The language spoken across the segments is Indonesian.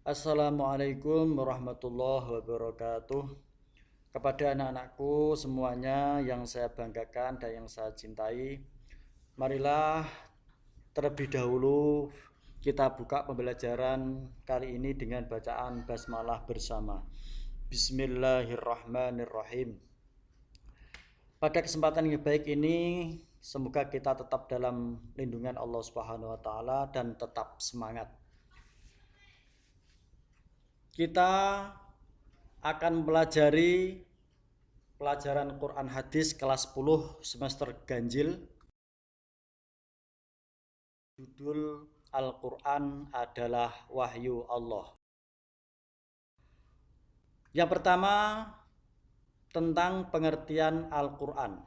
Assalamualaikum warahmatullahi wabarakatuh. Kepada anak-anakku semuanya yang saya banggakan dan yang saya cintai, marilah terlebih dahulu kita buka pembelajaran kali ini dengan bacaan basmalah bersama. Bismillahirrahmanirrahim. Pada kesempatan yang baik ini, semoga kita tetap dalam lindungan Allah Subhanahu wa taala dan tetap semangat. Kita akan mempelajari pelajaran Quran Hadis kelas 10 semester ganjil. Judul Al-Quran adalah Wahyu Allah. Yang pertama tentang pengertian Al-Quran,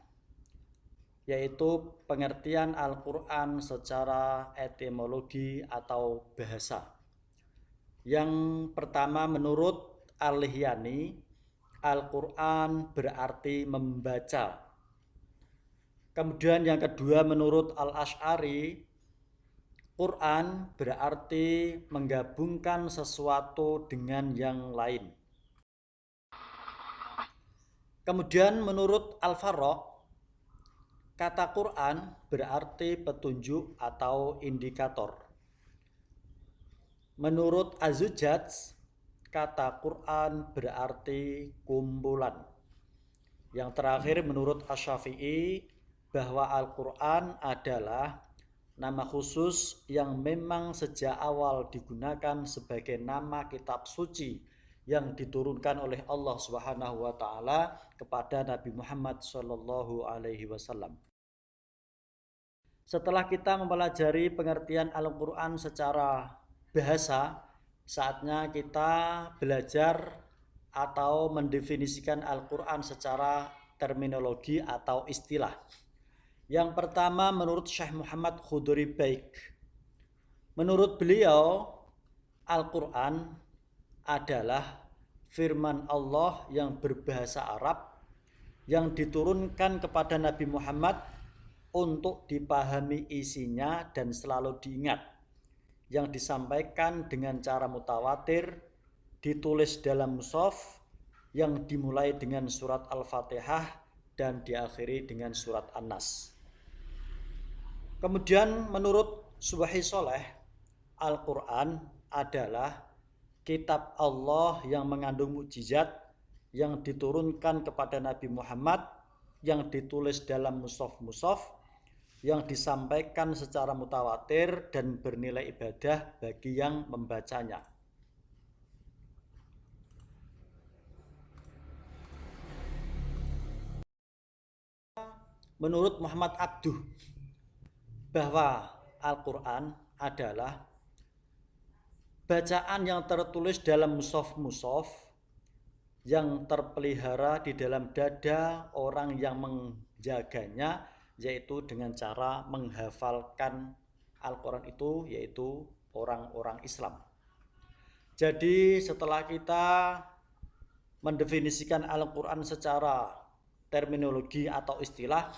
yaitu pengertian Al-Quran secara etimologi atau bahasa. Yang pertama menurut Al-Lihyani, Al-Quran berarti membaca. Kemudian yang kedua menurut Al-Asy'ari, Quran berarti menggabungkan sesuatu dengan yang lain. Kemudian menurut Al-Farra, kata Quran berarti petunjuk atau indikator. Menurut Az-Zujjaj, kata Quran berarti kumpulan. Yang terakhir menurut Asy-Syafi'i, bahwa Al-Quran adalah nama khusus yang memang sejak awal digunakan sebagai nama kitab suci yang diturunkan oleh Allah Subhanahu wa taala kepada Nabi Muhammad sallallahu alaihi wasallam. Setelah kita mempelajari pengertian Al-Quran secara bahasa, saatnya kita belajar atau mendefinisikan Al-Quran secara terminologi atau istilah. Yang pertama menurut Syekh Muhammad Khuduri Baik. Menurut beliau, Al-Quran adalah firman Allah yang berbahasa Arab yang diturunkan kepada Nabi Muhammad untuk dipahami isinya dan selalu diingat, yang disampaikan dengan cara mutawatir, ditulis dalam mushaf, yang dimulai dengan surat Al-Fatihah dan diakhiri dengan surat An-Nas. Kemudian menurut Subhi Soleh, Al-Quran adalah kitab Allah yang mengandung mukjizat yang diturunkan kepada Nabi Muhammad, yang ditulis dalam mushaf-mushaf, yang disampaikan secara mutawatir dan bernilai ibadah bagi yang membacanya. Menurut Muhammad Abduh, bahwa Al-Quran adalah bacaan yang tertulis dalam mushaf-mushaf yang terpelihara di dalam dada orang yang menjaganya, yaitu dengan cara menghafalkan Al-Quran itu, yaitu orang-orang Islam. Jadi setelah kita mendefinisikan Al-Quran secara terminologi atau istilah,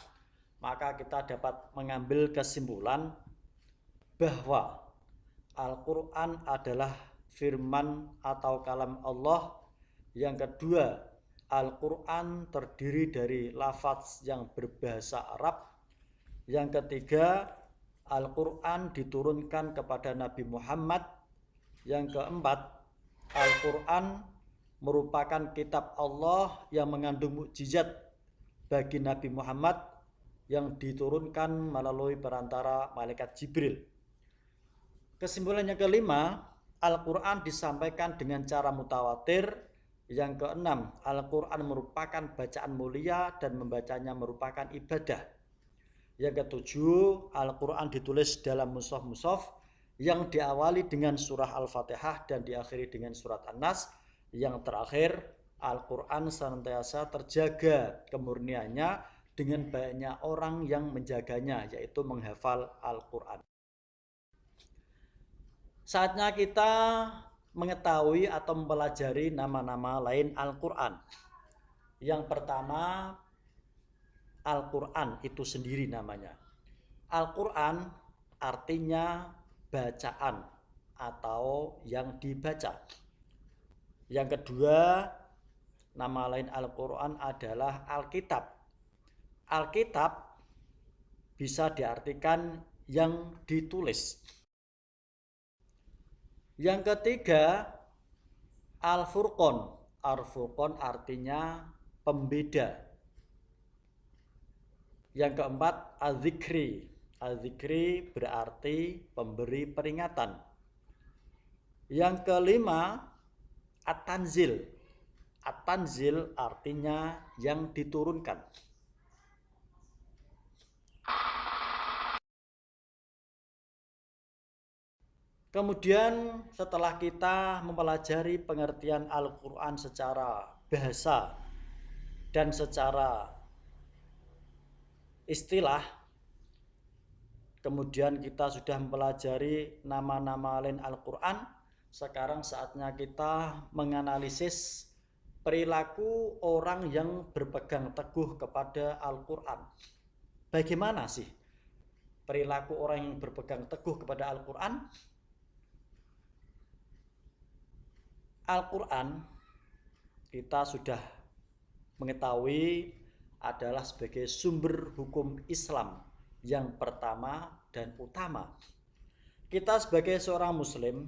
maka kita dapat mengambil kesimpulan bahwa Al-Quran adalah firman atau kalam Allah. Yang kedua, Al-Quran terdiri dari lafaz yang berbahasa Arab. Yang ketiga, Al-Quran diturunkan kepada Nabi Muhammad. Yang keempat, Al-Quran merupakan kitab Allah yang mengandung mukjizat bagi Nabi Muhammad yang diturunkan melalui perantara malaikat Jibril. Kesimpulan yang kelima, Al-Quran disampaikan dengan cara mutawatir. Yang keenam, Al-Quran merupakan bacaan mulia dan membacanya merupakan ibadah. Yang ketujuh, Al-Quran ditulis dalam mushaf-mushaf yang diawali dengan surah Al-Fatihah dan diakhiri dengan surat An-Nas. Yang terakhir, Al-Quran senantiasa terjaga kemurniannya dengan banyak orang yang menjaganya, yaitu menghafal Al-Quran. Saatnya kita mengetahui atau mempelajari nama-nama lain Al-Quran. Yang pertama, Al-Quran itu sendiri namanya. Al-Quran artinya bacaan atau yang dibaca. Yang kedua, nama lain Al-Quran adalah Alkitab. Alkitab bisa diartikan yang ditulis. Yang ketiga, Al-Furqan. Al-Furqan artinya pembeda. Yang keempat, Az-Zikri. Az-Zikri berarti pemberi peringatan. Yang kelima, At-Tanzil. At-Tanzil artinya yang diturunkan. Kemudian setelah kita mempelajari pengertian Al-Quran secara bahasa dan secara istilah, kemudian kita sudah mempelajari nama-nama lain Al-Quran, sekarang saatnya kita menganalisis perilaku orang yang berpegang teguh kepada Al-Quran. Bagaimana sih perilaku orang yang berpegang teguh kepada Al-Quran? Al-Quran kita sudah mengetahui adalah sebagai sumber hukum Islam yang pertama dan utama. Kita sebagai seorang muslim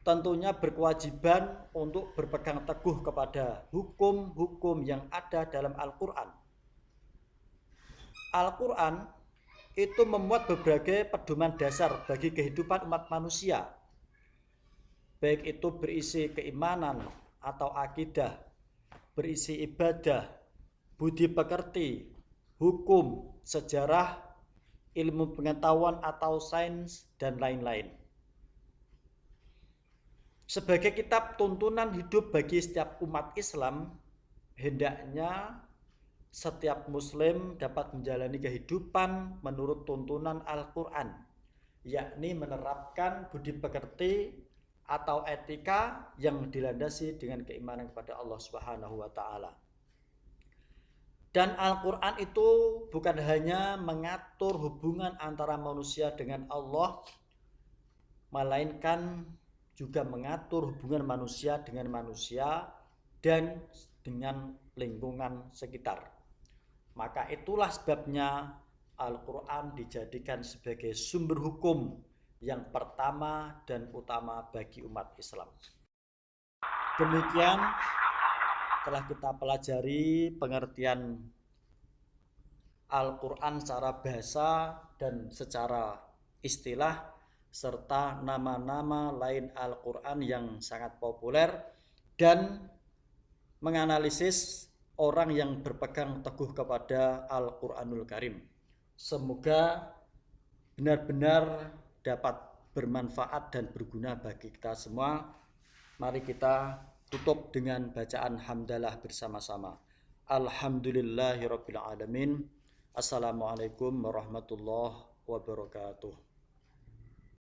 tentunya berkewajiban untuk berpegang teguh kepada hukum-hukum yang ada dalam Al-Quran. Al-Quran itu memuat berbagai pedoman dasar bagi kehidupan umat manusia, baik itu berisi keimanan atau akidah, berisi ibadah, budi pekerti, hukum, sejarah, ilmu pengetahuan atau sains, dan lain-lain. Sebagai kitab tuntunan hidup bagi setiap umat Islam, hendaknya setiap muslim dapat menjalani kehidupan menurut tuntunan Al-Quran, yakni menerapkan budi pekerti atau etika yang dilandasi dengan keimanan kepada Allah Subhanahu wa taala. Dan Al-Quran itu bukan hanya mengatur hubungan antara manusia dengan Allah, melainkan juga mengatur hubungan manusia dengan manusia dan dengan lingkungan sekitar. Maka itulah sebabnya Al-Quran dijadikan sebagai sumber hukum yang pertama dan utama bagi umat Islam. Demikian telah kita pelajari pengertian Al-Quran secara bahasa dan secara istilah, serta nama-nama lain Al-Quran yang sangat populer, dan menganalisis orang yang berpegang teguh kepada Al-Quranul Karim. Semoga benar-benar dapat bermanfaat dan berguna bagi kita semua. Mari kita tutup dengan bacaan hamdalah bersama-sama. Alhamdulillahirabbil alamin. Assalamualaikum warahmatullahi wabarakatuh.